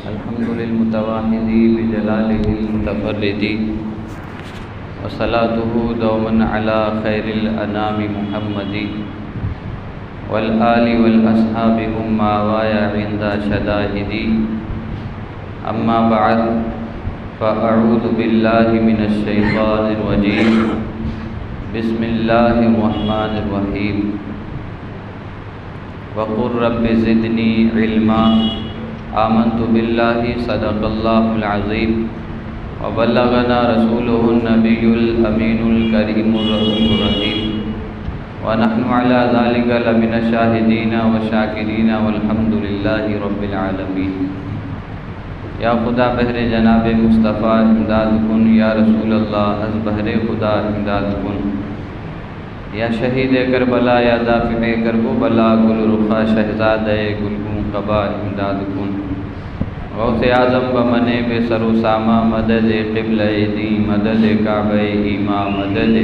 الحمد للمتواحد بجلاله المتفرد وصلاته دوما على خير الأنام محمد والآل والأصحاب هم ماوايا عند شدائد. أما بعد فأعوذ بالله من الشيطان الرجيم. بسم الله الرحمن الرحيم. وقل رب زدني علما. آمنت بالله صدق الله العظيم وبلغنا رسوله النبي الأمين الكريم الرؤوف الرحيم ونحن على ذلك لمن الشاهدين والشاكرين والحمد لله رب العالمين. یا خدا بہر جناب مصطفیٰ امداد کن، یا رسول اللہ از بہر خدا امداد کن، یا شہید کربلا یا دافع کرب و بلا گل رخا شہزاد گلگون قبا امداد کن. غوث اعظم بمن بے سر و سامہ مدد قبلہ دی مدد کعبہ ایما مدد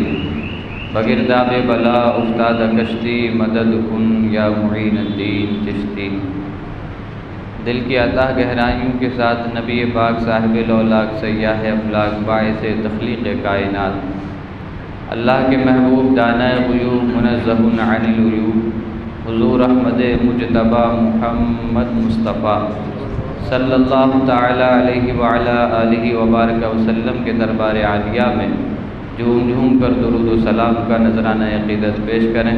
بگرداب بلا افتاد کشتی مدد کن یا معین الدین چشتی. دل کی عطا گہرائیوں کے ساتھ نبی پاک صاحب لولاک سیاح افلاک باعث تخلیق کائنات اللہ کے محبوب دانہ غیوب منزہ عن العیوب حضور احمد مجتبی محمد مصطفیٰ صلی اللہ تعالی علیہ وعلی آلہ وبارک وسلم کے دربار عالیہ میں جھوم جھوم کر درود و سلام کا نذرانہ عقیدت پیش کریں.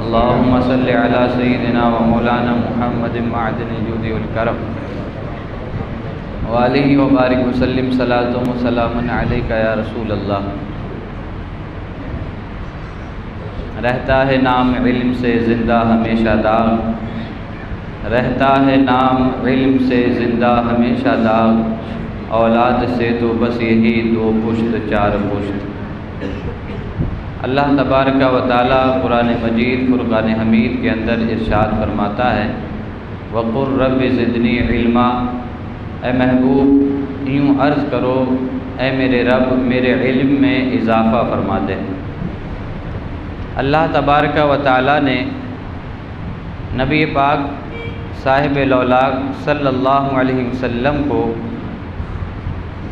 اللہم صلی علی سیدنا و مولانا محمد معدن الجود والکرم وآلہ وبارک وسلم صلاۃ و سلام علیک یا رسول اللہ. رہتا ہے نام علم سے زندہ ہمیشہ داغ، رہتا ہے نام علم سے زندہ ہمیشہ داغ، اولاد سے تو بس یہی دو پشت چار پشت. اللہ تبارک و تعالیٰ قرآن مجید فرقان حمید کے اندر ارشاد فرماتا ہے وقل رب زدنی علما. اے محبوب یوں عرض کرو اے میرے رب میرے علم میں اضافہ فرما دے. اللہ تبارک و تعالیٰ نے نبی پاک صاحب لولاک صلی اللہ علیہ وسلم کو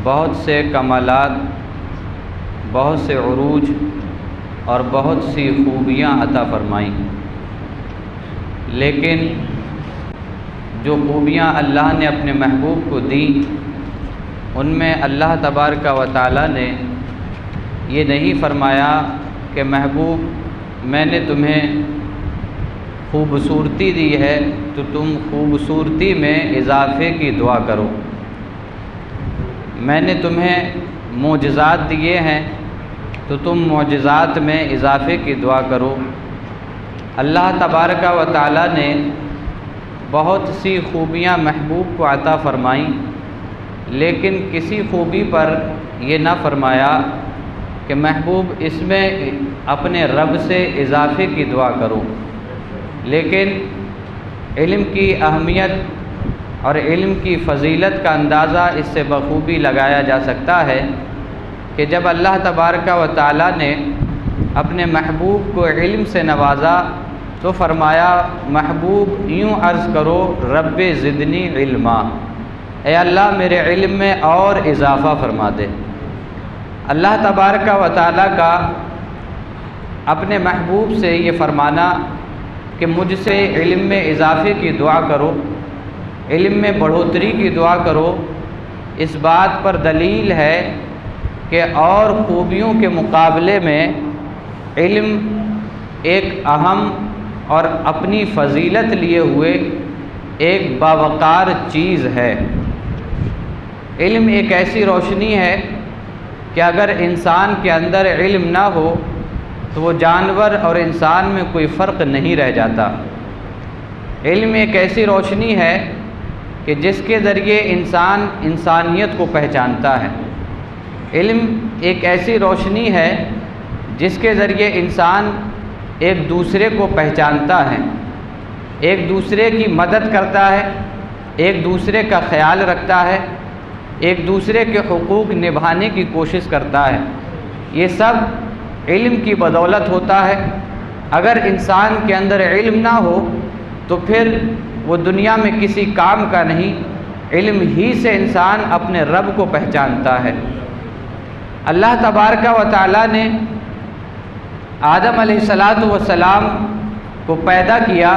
بہت سے کمالات، بہت سے عروج اور بہت سی خوبیاں عطا فرمائیں، لیکن جو خوبیاں اللہ نے اپنے محبوب کو دیں ان میں اللہ تبارک و تعالیٰ نے یہ نہیں فرمایا کہ محبوب میں نے تمہیں خوبصورتی دی ہے تو تم خوبصورتی میں اضافے کی دعا کرو. میں نے تمہیں معجزات دیے ہیں تو تم معجزات میں اضافے کی دعا کرو. اللہ تبارک و تعالیٰ نے بہت سی خوبیاں محبوب کو عطا فرمائیں، لیکن کسی خوبی پر یہ نہ فرمایا کہ محبوب اس میں اپنے رب سے اضافے کی دعا کرو. لیکن علم کی اہمیت اور علم کی فضیلت کا اندازہ اس سے بخوبی لگایا جا سکتا ہے کہ جب اللہ تبارک و تعالیٰ نے اپنے محبوب کو علم سے نوازا تو فرمایا محبوب یوں عرض کرو رب زدنی علما. اے اللہ میرے علم میں اور اضافہ فرما دے. اللہ تبارک و تعالیٰ کا اپنے محبوب سے یہ فرمانا کہ مجھ سے علم میں اضافے کی دعا کرو، علم میں بڑھوتری کی دعا کرو، اس بات پر دلیل ہے کہ اور خوبیوں کے مقابلے میں علم ایک اہم اور اپنی فضیلت لیے ہوئے ایک باوقار چیز ہے. علم ایک ایسی روشنی ہے کہ اگر انسان کے اندر علم نہ ہو تو وہ جانور اور انسان میں کوئی فرق نہیں رہ جاتا. علم ایک ایسی روشنی ہے کہ جس کے ذریعے انسان انسانیت کو پہچانتا ہے. علم ایک ایسی روشنی ہے جس کے ذریعے انسان ایک دوسرے کو پہچانتا ہے، ایک دوسرے کی مدد کرتا ہے، ایک دوسرے کا خیال رکھتا ہے، ایک دوسرے کے حقوق نبھانے کی کوشش کرتا ہے. یہ سب علم کی بدولت ہوتا ہے. اگر انسان کے اندر علم نہ ہو تو پھر وہ دنیا میں کسی کام کا نہیں، علم ہی سے انسان اپنے رب کو پہچانتا ہے۔ اللہ تبارک و تعالیٰ نے آدم علیہ السلام کو پیدا کیا،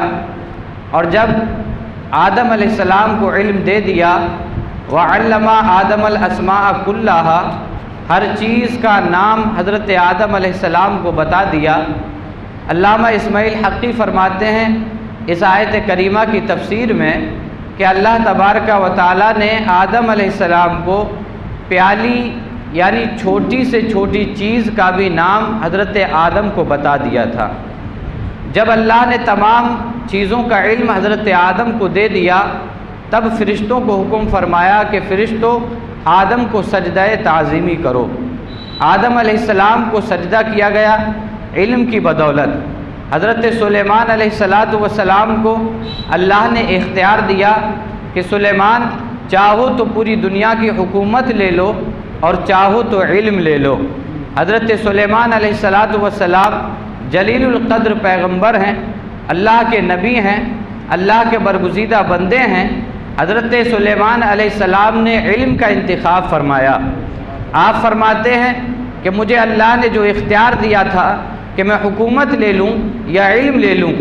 اور جب آدم علیہ السلام کو علم دے دیا، وعلم آدم الاسماء کلھا، ہر چیز کا نام حضرت آدم علیہ السلام کو بتا دیا۔ علامہ اسماعیل حقی فرماتے ہیں اس آیت کریمہ کی تفسیر میں کہ اللہ تبارک و تعالیٰ نے آدم علیہ السلام کو پیالی یعنی چھوٹی سے چھوٹی چیز کا بھی نام حضرت آدم کو بتا دیا تھا۔ جب اللہ نے تمام چیزوں کا علم حضرت آدم کو دے دیا، تب فرشتوں کو حکم فرمایا کہ فرشتوں آدم کو سجدہ تعظیمی کرو۔ آدم علیہ السلام کو سجدہ کیا گیا علم کی بدولت۔ حضرت سلیمان علیہ السلام کو اللہ نے اختیار دیا کہ سلیمان چاہو تو پوری دنیا کی حکومت لے لو اور چاہو تو علم لے لو۔ حضرت سلیمان علیہ السلام جلیل القدر پیغمبر ہیں، اللہ کے نبی ہیں، اللہ کے برگزیدہ بندے ہیں۔ حضرت سلیمان علیہ السلام نے علم کا انتخاب فرمایا۔ آپ فرماتے ہیں کہ مجھے اللہ نے جو اختیار دیا تھا کہ میں حکومت لے لوں یا علم لے لوں،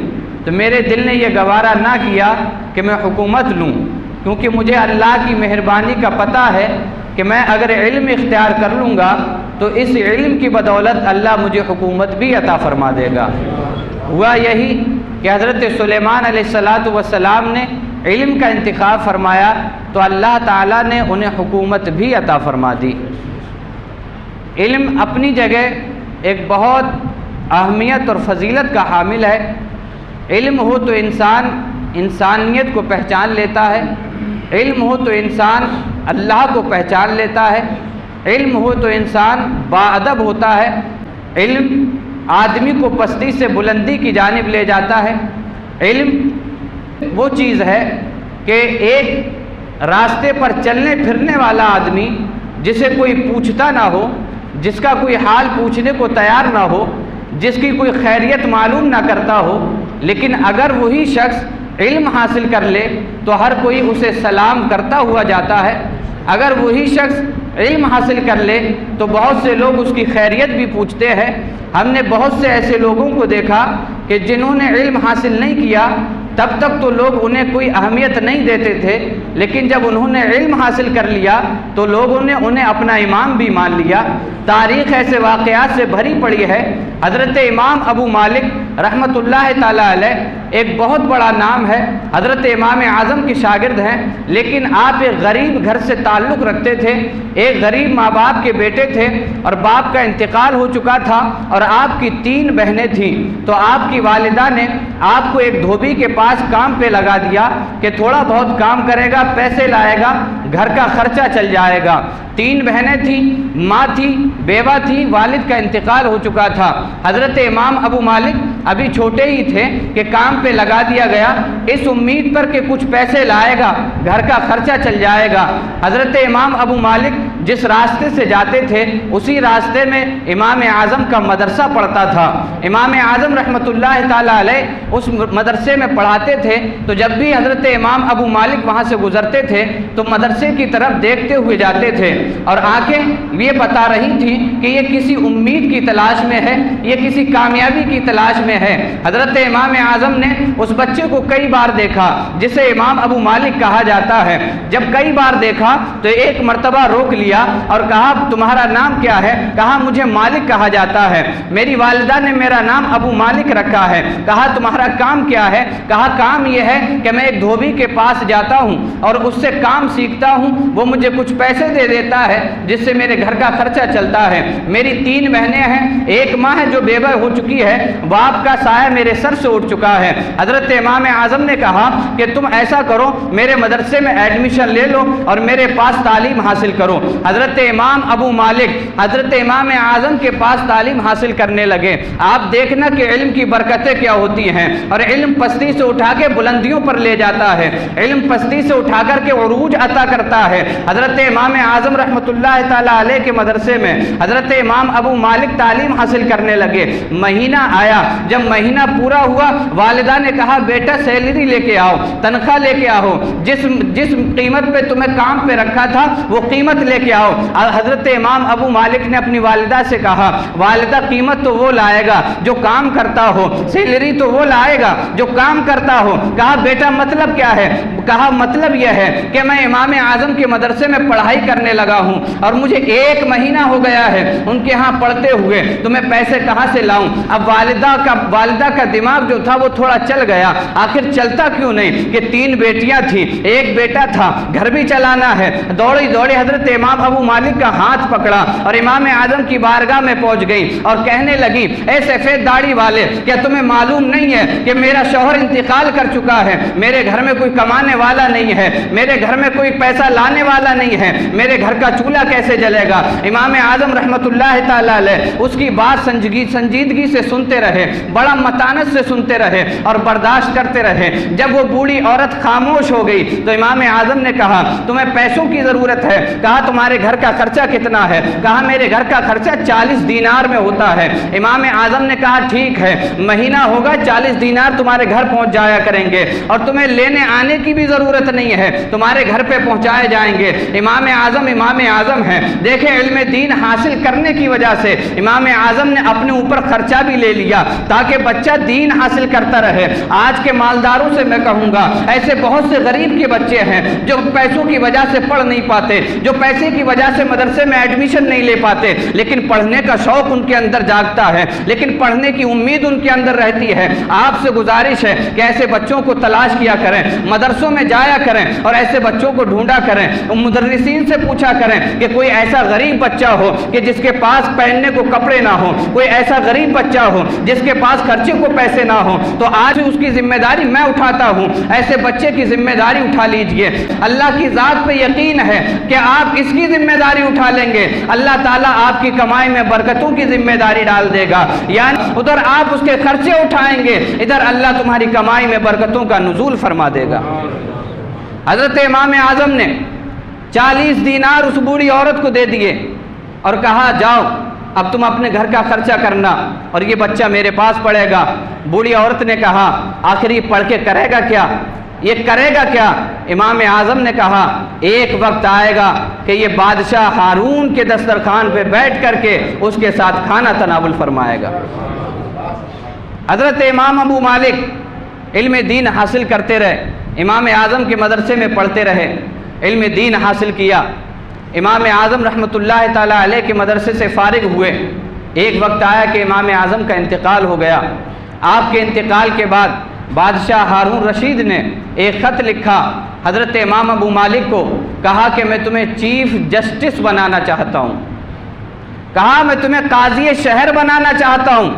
تو میرے دل نے یہ گوارا نہ کیا کہ میں حکومت لوں، کیونکہ مجھے اللہ کی مہربانی کا پتہ ہے کہ میں اگر علم اختیار کر لوں گا تو اس علم کی بدولت اللہ مجھے حکومت بھی عطا فرما دے گا۔ ہوا یہی کہ حضرت سلیمان علیہ السلام نے علم کا انتخاب فرمایا تو اللہ تعالیٰ نے انہیں حکومت بھی عطا فرما دی۔ علم اپنی جگہ ایک بہت اہمیت اور فضیلت کا حامل ہے۔ علم ہو تو انسان انسانیت کو پہچان لیتا ہے، علم ہو تو انسان اللہ کو پہچان لیتا ہے، علم ہو تو انسان باادب ہوتا ہے، علم آدمی کو پستی سے بلندی کی جانب لے جاتا ہے۔ علم وہ چیز ہے کہ ایک راستے پر چلنے پھرنے والا آدمی جسے کوئی پوچھتا نہ ہو، جس کا کوئی حال پوچھنے کو تیار نہ ہو، جس کی کوئی خیریت معلوم نہ کرتا ہو، لیکن اگر وہی شخص علم حاصل کر لے تو ہر کوئی اسے سلام کرتا ہوا جاتا ہے۔ اگر وہی شخص علم حاصل کر لے تو بہت سے لوگ اس کی خیریت بھی پوچھتے ہیں۔ ہم نے بہت سے ایسے لوگوں کو دیکھا کہ جنہوں نے علم حاصل نہیں کیا تب تک تو لوگ انہیں کوئی اہمیت نہیں دیتے تھے، لیکن جب انہوں نے علم حاصل کر لیا تو لوگوں نے انہیں اپنا امام بھی مان لیا۔ تاریخ ایسے واقعات سے بھری پڑی ہے۔ حضرت امام ابو مالک رحمۃ اللہ تعالیٰ علیہ ایک بہت بڑا نام ہے، حضرت امام اعظم کے شاگرد ہیں، لیکن آپ ایک غریب گھر سے تعلق رکھتے تھے۔ ایک غریب ماں باپ کے بیٹے تھے اور باپ کا انتقال ہو چکا تھا اور آپ کی 3 بہنیں تھیں، تو آپ کی والدہ نے آپ کو ایک دھوبی کے پاس کام پہ لگا دیا کہ تھوڑا بہت کام کرے گا، پیسے لائے گا، گھر کا خرچہ چل جائے گا۔ 3 بہنیں تھیں، ماں تھی، بیوہ تھی، والد کا انتقال ہو چکا تھا۔ حضرت امام ابو مالک ابھی چھوٹے ہی تھے کہ کام پہ لگا دیا گیا اس امید پر کہ کچھ پیسے لائے گا، گھر کا خرچہ چل جائے گا۔ حضرت امام ابو مالک جس راستے سے جاتے تھے اسی راستے میں امام اعظم کا مدرسہ پڑھتا تھا۔ امام اعظم رحمۃ اللہ تعالیٰ علیہ اس مدرسے میں پڑھاتے تھے، تو جب بھی حضرت امام ابو مالک وہاں سے گزرتے تھے تو مدرسے کی طرف دیکھتے ہوئے جاتے تھے اور آنکھیں یہ بتا رہی تھیں کہ یہ کسی امید کی تلاش میں ہے، یہ کسی کامیابی کی تلاش میں ہے۔ حضرت امام اعظم نے اس بچے کو کئی بار دیکھا جسے امام ابو مالک کہا جاتا ہے۔ جب کئی بار دیکھا تو ایک مرتبہ روک لیا اور کہا تمہارا نام کیا ہے؟ کہا مجھے مالک کہا جاتا ہے، میری والدہ نے میرا نام ابو مالک رکھا ہے۔ کہا تمہارا کام کیا ہے؟ کہا کام یہ ہے کہ میں ایک دھوبی کے پاس جاتا ہوں اور اس سے کام سیکھتا ہوں، وہ مجھے کچھ پیسے دے دیتا ہے جس سے میرے گھر کا خرچہ چلتا ہے۔ میری 3 بہنیں ہیں، ایک ماں ہے جو بیوہ ہو چکی ہے، باپ کا سایہ میرے سر سے اٹھ چکا ہے۔ حضرت امام اعظم نے کہا کہ تم ایسا کرو، میرے مدرسے میں ایڈمیشن لے لو اور میرے پاس تعلیم حاصل کرو۔ حضرت امام ابو مالک حضرت امام اعظم کے پاس تعلیم حاصل کرنے لگے۔ آپ دیکھنا کہ علم کی برکتیں کیا ہوتی ہیں، اور علم پستی سے اٹھا کے بلندیوں پر لے جاتا ہے، علم پستی سے اٹھا کر کے عروج عطا کرتا ہے۔ حضرت امام اعظم رحمۃ اللہ تعالیٰ علیہ کے مدرسے میں حضرت امام ابو مالک تعلیم حاصل کرنے لگے۔ مہینہ آیا، جب مہینہ پورا ہوا والدہ نے کہا بیٹا سیلری لے کے آؤ، تنخواہ لے کے آؤ، جس قیمت پہ تمہیں کام پہ رکھا تھا وہ قیمت لے کے آؤ۔ حضرت امام ابو مالک نے اپنی والدہ سے کہا والدہ قیمت تو وہ لائے گا جو کام کرتا ہو، سیلری تو وہ لائے گا جو کام کرتا ہو۔ کہا بیٹا مطلب کیا ہے؟ کہا مطلب یہ ہے کہ میں امام اعظم کے مدرسے میں پڑھائی کرنے لگا ہوں اور مجھے 1 مہینہ ہو گیا ہے ان کے ہاں پڑھتے ہوئے، تو میں پیسے کہاں سے لاؤں؟ اب والدہ کا دماغ جو تھا وہ تھوڑا چل گیا، آخر چلتا کیوں نہیں کہ 3 بیٹیاں تھیں، 1 بیٹا تھا، گھر بھی چلانا ہے۔ دوڑی حضرت امام ابو مالک کا ہاتھ پکڑا اور امام اعظم کی بارگاہ میں پہنچ گئی اور کہنے لگی اے سفید داڑھی والے، کیا تمہیں معلوم نہیں ہے کہ میرا شوہر انتقال کر چکا ہے، میرے گھر میں کوئی کمانے والا نہیں ہے، میرے گھر میں کوئی پیسہ لانے والا نہیں ہے، میرے گھر کا چولہا کیسے جلے گا؟ امام اعظم رحمۃ اللہ تعالیٰ علیہ اس کی بات سنجیدگی سے سنتے رہے، بڑا متانت سے سنتے رہے اور برداشت کرتے رہے۔ جب وہ بوڑھی عورت خاموش ہو گئی تو امام اعظم نے کہا تمہیں پیسوں کی ضرورت ہے؟ کہا تمہارے گھر کا خرچہ کتنا ہے؟ کہا میرے گھر کا خرچہ 40 دینار میں ہوتا ہے۔ امام اعظم نے کہا ٹھیک ہے، مہینہ ہوگا 40 دینار تمہارے گھر پہنچ جایا کریں گے اور تمہیں لینے آنے کی بھی ضرورت نہیں ہے، تمہارے گھر پہ پہنچائے جائیں گے۔ امام اعظم ہیں، دیکھیں علم دین حاصل کرنے کی وجہ سے امام اعظم نے اپنے اوپر خرچہ بھی لے لیا تاکہ بچہ دین حاصل کرتا رہے۔ آج کے مالداروں سے میں کہوں گا ایسے بہت سے غریب کے بچے ہیں جو پیسوں کی وجہ سے پڑھ نہیں پاتے، جو پیسے کی وجہ سے مدرسے میں ایڈمیشن نہیں لے پاتے، لیکن پڑھنے کا شوق ان کے اندر جاگتا ہے، لیکن پڑھنے کی امید ان کے اندر رہتی ہے۔ آپ سے گزارش ہے کہ ایسے بچوں کو تلاش کیا کریں، مدرسوں میں جایا کریں اور ایسے بچوں کو ڈھونڈا کریں، مدرسین سے پوچھا کریں کہ کوئی ایسا غریب بچہ ہو کہ جس کے پاس پہننے کو کپڑے نہ ہو، کوئی ایسا غریب بچہ ہو جس کے پاس خرچے کو پیسے نہ ہو، تو آج اس کی ذمہ داری میں اٹھاتا ہوں، ایسے بچے کی ذمہ داری اٹھا لیجئے۔ اللہ کی ذات پہ یقین ہے کہ آپ اس کی ذمہ داری اٹھا لیں گے، اللہ تعالیٰ آپ کی کمائی میں برکتوں کی ذمہ داری ڈال دے گا، یعنی ادھر آپ اس کے خرچے اٹھائیں گے، ادھر اللہ تمہاری کمائی میں برکتوں کا نزول فرما دے گا۔ حضرت امام اعظم نے 40 دینار اس بوڑھی عورت کو دے دیے اور کہا جاؤ اب تم اپنے گھر کا خرچہ کرنا اور یہ بچہ میرے پاس پڑھے گا۔ بوڑھی عورت نے کہا آخر یہ پڑھ کے کرے گا کیا، یہ کرے گا کیا؟ امام اعظم نے کہا ایک وقت آئے گا کہ یہ بادشاہ ہارون کے دسترخوان پہ بیٹھ کر کے اس کے ساتھ کھانا تناول فرمائے گا۔ حضرت امام ابو مالک علم دین حاصل کرتے رہے، امام اعظم کے مدرسے میں پڑھتے رہے، علم دین حاصل کیا۔ امام اعظم رحمۃ اللہ تعالیٰ علیہ کے مدرسے سے فارغ ہوئے، ایک وقت آیا کہ امام اعظم کا انتقال ہو گیا۔ آپ کے انتقال کے بعد بادشاہ ہارون رشید نے ایک خط لکھا حضرت امام ابو مالک کو، کہا کہ میں تمہیں چیف جسٹس بنانا چاہتا ہوں، کہا میں تمہیں قاضی شہر بنانا چاہتا ہوں۔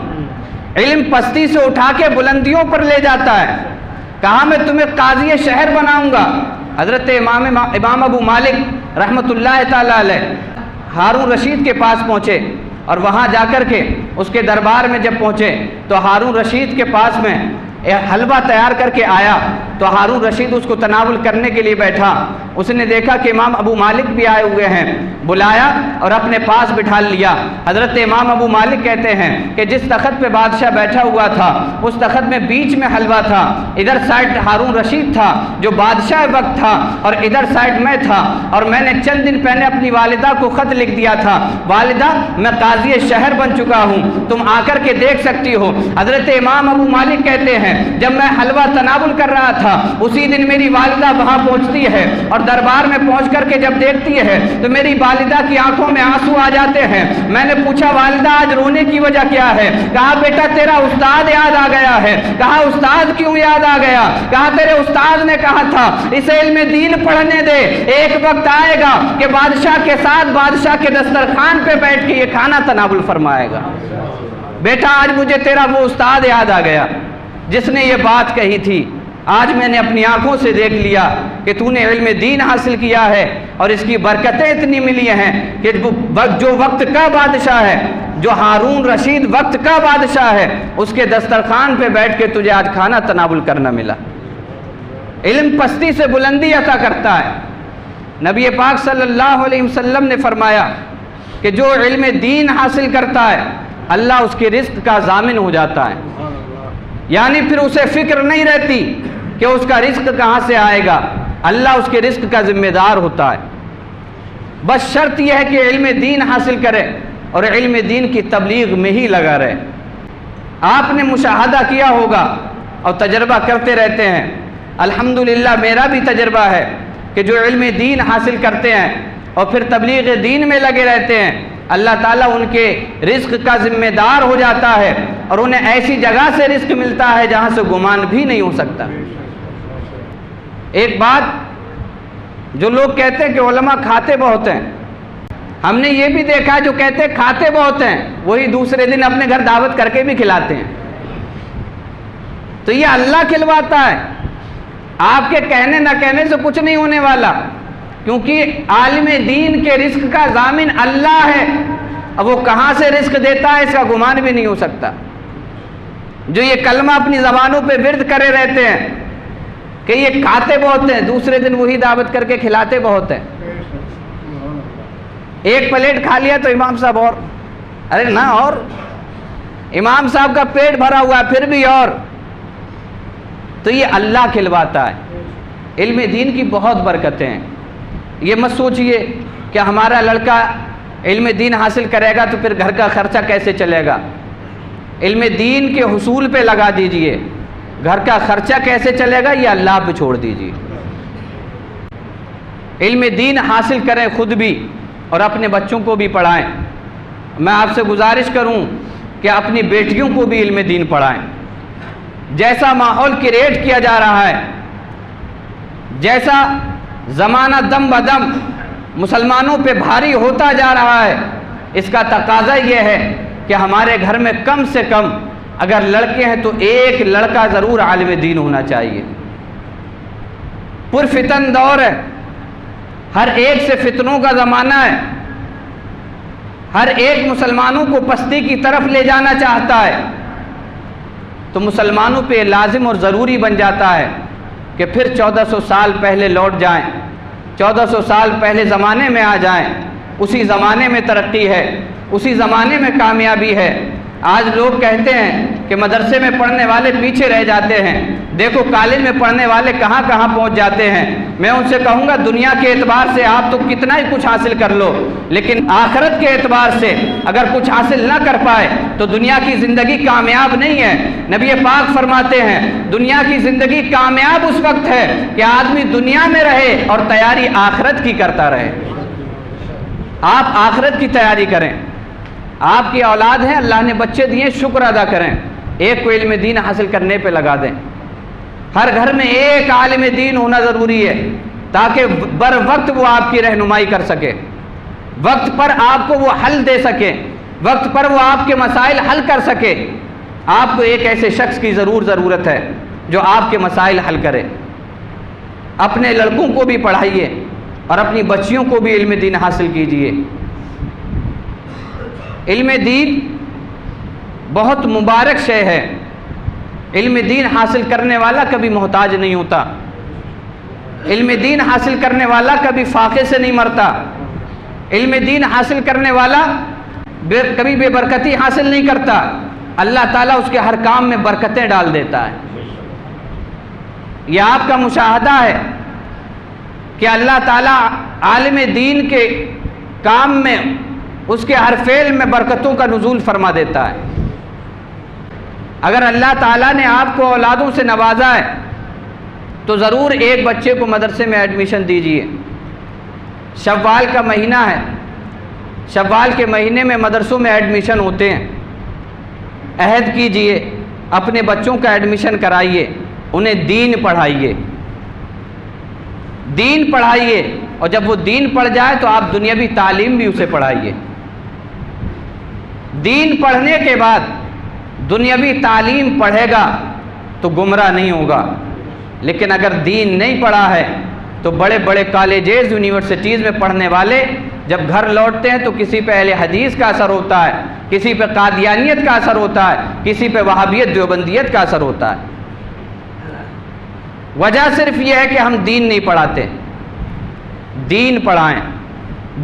علم پستی سے اٹھا کے بلندیوں پر لے جاتا ہے، کہا میں تمہیں قاضی شہر بناؤں گا۔ حضرت امام ابو مالک رحمۃ اللہ تعالیٰ علیہ ہارون رشید کے پاس پہنچے اور وہاں جا کر کے اس کے دربار میں جب پہنچے تو ہارون رشید کے پاس میں حلوہ تیار کر کے آیا، تو ہارون رشید اس کو تناول کرنے کے لیے بیٹھا۔ اس نے دیکھا کہ امام ابو مالک بھی آئے ہوئے ہیں، بلایا اور اپنے پاس بٹھا لیا۔ حضرت امام ابو مالک کہتے ہیں کہ جس تخت پہ بادشاہ بیٹھا ہوا تھا اس تخت میں بیچ میں حلوہ تھا، ادھر سائڈ ہارون رشید تھا جو بادشاہ وقت تھا اور ادھر سائڈ میں تھا، اور میں نے چند دن پہلے اپنی والدہ کو خط لکھ دیا تھا، والدہ میں قاضی شہر بن چکا ہوں، تم آ کر کے دیکھ سکتی ہو۔ حضرت امام ابو مالک کہتے ہیں جب میں حلوہ تناول کر رہا تھا اسی دن میری والدہ وہاں پہنچتی ہے اور دربار میں پہنچ کر کے جب دیکھتی ہے تو میری والدہ کی آنکھوں میں آنسو آ جاتے ہیں۔ میں نے پوچھا والدہ آج رونے کی وجہ کیا ہے؟ کہا بیٹا تیرا استاد یاد آ گیا ہے۔ کہا استاد کیوں یاد آ گیا؟ کہا تیرے استاد نے کہا تھا اسے علم دین پڑھنے دے، ایک وقت آئے گا کہ بادشاہ کے ساتھ بادشاہ کے دسترخوان پہ بیٹھ کے یہ کھانا تناول فرمائے گا۔ بیٹا آج مجھے تیرا وہ استاد یاد آ گیا جس نے یہ بات کہی تھی، آج میں نے اپنی آنکھوں سے دیکھ لیا کہ تو نے علم دین حاصل کیا ہے اور اس کی برکتیں اتنی ملی ہیں کہ جو وقت کا بادشاہ ہے، جو ہارون رشید وقت کا بادشاہ ہے، اس کے دسترخوان پہ بیٹھ کے تجھے آج کھانا تناول کرنا ملا۔ علم پستی سے بلندی عطا کرتا ہے۔ نبی پاک صلی اللہ علیہ وسلم نے فرمایا کہ جو علم دین حاصل کرتا ہے اللہ اس کے رزق کا ضامن ہو جاتا ہے، یعنی پھر اسے فکر نہیں رہتی کہ اس کا رزق کہاں سے آئے گا، اللہ اس کے رزق کا ذمہ دار ہوتا ہے۔ بس شرط یہ ہے کہ علم دین حاصل کرے اور علم دین کی تبلیغ میں ہی لگا رہے۔ آپ نے مشاہدہ کیا ہوگا اور تجربہ کرتے رہتے ہیں، الحمدللہ میرا بھی تجربہ ہے کہ جو علم دین حاصل کرتے ہیں اور پھر تبلیغ دین میں لگے رہتے ہیں، اللہ تعالیٰ ان کے رزق کا ذمہ دار ہو جاتا ہے اور انہیں ایسی جگہ سے رزق ملتا ہے جہاں سے گمان بھی نہیں ہو سکتا۔ ایک بات، جو لوگ کہتے ہیں کہ علماء کھاتے بہت ہیں، ہم نے یہ بھی دیکھا جو کہتے ہیں کھاتے بہت ہیں وہی دوسرے دن اپنے گھر دعوت کر کے بھی کھلاتے ہیں۔ تو یہ اللہ کھلواتا ہے، آپ کے کہنے نہ کہنے سے کچھ نہیں ہونے والا، کیونکہ عالم دین کے رزق کا ضامن اللہ ہے۔ اب وہ کہاں سے رزق دیتا ہے اس کا گمان بھی نہیں ہو سکتا۔ جو یہ کلمہ اپنی زبانوں پہ ورد کرے رہتے ہیں کہ یہ کھاتے بہت ہیں، دوسرے دن وہی دعوت کر کے کھلاتے بہت ہیں۔ ایک پلیٹ کھا لیا تو امام صاحب اور، ارے نہ اور، امام صاحب کا پیٹ بھرا ہوا ہے پھر بھی اور۔ تو یہ اللہ کھلواتا ہے۔ علم دین کی بہت برکتیں ہیں۔ یہ مت سوچئے کہ ہمارا لڑکا علم دین حاصل کرے گا تو پھر گھر کا خرچہ کیسے چلے گا۔ علم دین کے حصول پہ لگا دیجئے، گھر کا خرچہ کیسے چلے گا یہ اللہ پہ چھوڑ دیجئے۔ علم دین حاصل کریں خود بھی اور اپنے بچوں کو بھی پڑھائیں۔ میں آپ سے گزارش کروں کہ اپنی بیٹیوں کو بھی علم دین پڑھائیں۔ جیسا ماحول کریٹ کیا جا رہا ہے، جیسا زمانہ دم بدم مسلمانوں پہ بھاری ہوتا جا رہا ہے، اس کا تقاضا یہ ہے کہ ہمارے گھر میں کم سے کم اگر لڑکے ہیں تو ایک لڑکا ضرور عالم دین ہونا چاہیے۔ پرفتن دور ہے، ہر ایک سے فتنوں کا زمانہ ہے، ہر ایک مسلمانوں کو پستی کی طرف لے جانا چاہتا ہے، تو مسلمانوں پہ لازم اور ضروری بن جاتا ہے کہ پھر 1400 سال پہلے لوٹ جائیں، 1400 سال پہلے زمانے میں آ جائیں۔ اسی زمانے میں ترقی ہے، اسی زمانے میں کامیابی ہے۔ آج لوگ کہتے ہیں کہ مدرسے میں پڑھنے والے پیچھے رہ جاتے ہیں، دیکھو کالج میں پڑھنے والے کہاں کہاں پہنچ جاتے ہیں۔ میں ان سے کہوں گا دنیا کے اعتبار سے آپ تو کتنا ہی کچھ حاصل کر لو، لیکن آخرت کے اعتبار سے اگر کچھ حاصل نہ کر پائے تو دنیا کی زندگی کامیاب نہیں ہے۔ نبی پاک فرماتے ہیں دنیا کی زندگی کامیاب اس وقت ہے کہ آدمی دنیا میں رہے اور تیاری آخرت کی کرتا رہے۔ آپ آخرت کی تیاری کریں۔ آپ کی اولاد ہیں، اللہ نے بچے دیے، شکر ادا کریں۔ ایک کو علم دین حاصل کرنے پہ لگا دیں۔ ہر گھر میں ایک عالم دین ہونا ضروری ہے تاکہ بر وقت وہ آپ کی رہنمائی کر سکے، وقت پر آپ کو وہ حل دے سکے، وقت پر وہ آپ کے مسائل حل کر سکے۔ آپ کو ایک ایسے شخص کی ضرورت ہے جو آپ کے مسائل حل کرے۔ اپنے لڑکوں کو بھی پڑھائیے اور اپنی بچیوں کو بھی علم دین حاصل کیجیے۔ علم دین بہت مبارک شے ہے۔ علم دین حاصل کرنے والا کبھی محتاج نہیں ہوتا، علم دین حاصل کرنے والا کبھی فاقے سے نہیں مرتا، علم دین حاصل کرنے والا کبھی بے برکتی حاصل نہیں کرتا۔ اللہ تعالیٰ اس کے ہر کام میں برکتیں ڈال دیتا ہے۔ یہ آپ کا مشاہدہ ہے کہ اللہ تعالیٰ عالم دین کے کام میں، اس کے ہر فعل میں برکتوں کا نزول فرما دیتا ہے۔ اگر اللہ تعالیٰ نے آپ کو اولادوں سے نوازا ہے تو ضرور ایک بچے کو مدرسے میں ایڈمیشن دیجیے۔ شوال کا مہینہ ہے، شوال کے مہینے میں مدرسوں میں ایڈمیشن ہوتے ہیں۔ عہد کیجئے، اپنے بچوں کا ایڈمیشن کرائیے، انہیں دین پڑھائیے، دین پڑھائیے، اور جب وہ دین پڑھ جائے تو آپ دنیاوی تعلیم بھی اسے پڑھائیے۔ دین پڑھنے کے بعد دنیاوی تعلیم پڑھے گا تو گمراہ نہیں ہوگا، لیکن اگر دین نہیں پڑھا ہے تو بڑے بڑے کالجز یونیورسٹیز میں پڑھنے والے جب گھر لوٹتے ہیں تو کسی پہ اہل حدیث کا اثر ہوتا ہے، کسی پہ قادیانیت کا اثر ہوتا ہے، کسی پہ وہابیت دیوبندیت کا اثر ہوتا ہے۔ وجہ صرف یہ ہے کہ ہم دین نہیں پڑھاتے۔ دین پڑھائیں،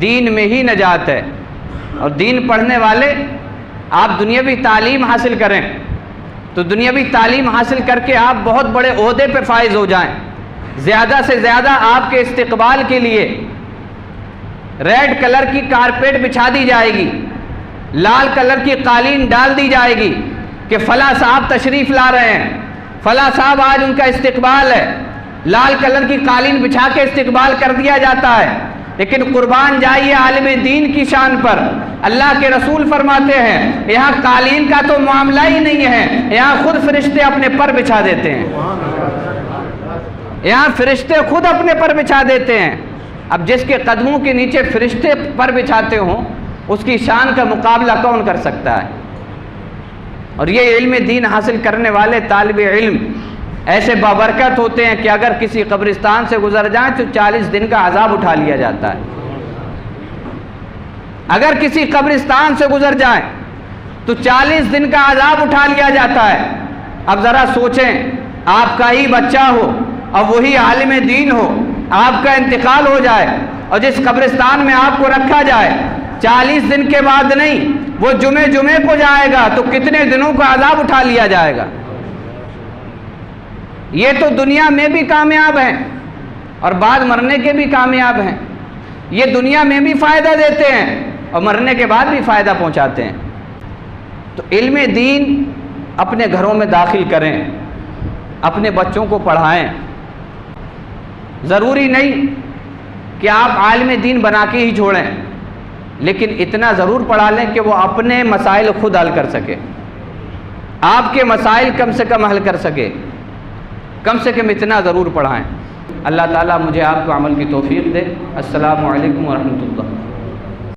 دین میں ہی نجات ہے۔ اور دین پڑھنے والے آپ دنیاوی تعلیم حاصل کریں تو دنیاوی تعلیم حاصل کر کے آپ بہت بڑے عہدے پہ فائز ہو جائیں، زیادہ سے زیادہ آپ کے استقبال کے لیے ریڈ کلر کی کارپیٹ بچھا دی جائے گی، لال کلر کی قالین ڈال دی جائے گی کہ فلاں صاحب تشریف لا رہے ہیں، فلاں صاحب آج ان کا استقبال ہے، لال کلر کی قالین بچھا کے استقبال کر دیا جاتا ہے۔ لیکن قربان جائیے عالم دین کی شان پر، اللہ کے رسول فرماتے ہیں یہاں قالین کا تو معاملہ ہی نہیں ہے، یہاں خود فرشتے اپنے پر بچھا دیتے ہیں، یہاں فرشتے خود اپنے پر بچھا دیتے ہیں۔ اب جس کے قدموں کے نیچے فرشتے پر بچھاتے ہوں اس کی شان کا مقابلہ کون کر سکتا ہے؟ اور یہ علم دین حاصل کرنے والے طالب علم ایسے بابرکت ہوتے ہیں کہ اگر کسی قبرستان سے گزر جائیں تو 40 دن کا عذاب اٹھا لیا جاتا ہے۔ اگر کسی قبرستان سے گزر جائیں تو 40 دن کا عذاب اٹھا لیا جاتا ہے۔ اب ذرا سوچیں، آپ کا ہی بچہ ہو اور وہی عالم دین ہو، آپ کا انتقال ہو جائے اور جس قبرستان میں آپ کو رکھا جائے 40 دن کے بعد نہیں، وہ جمعے کو جائے گا تو کتنے دنوں کا عذاب اٹھا لیا جائے گا؟ یہ تو دنیا میں بھی کامیاب ہیں اور بعد مرنے کے بھی کامیاب ہیں۔ یہ دنیا میں بھی فائدہ دیتے ہیں اور مرنے کے بعد بھی فائدہ پہنچاتے ہیں۔ تو علم دین اپنے گھروں میں داخل کریں، اپنے بچوں کو پڑھائیں۔ ضروری نہیں کہ آپ عالم دین بنا کے ہی چھوڑیں، لیکن اتنا ضرور پڑھا لیں کہ وہ اپنے مسائل خود حل کر سکے، آپ کے مسائل کم سے کم حل کر سکے، کم سے کم اتنا ضرور پڑھائیں۔ اللہ تعالیٰ مجھے آپ کو عمل کی توفیق دے۔ السلام علیکم ورحمۃ اللہ۔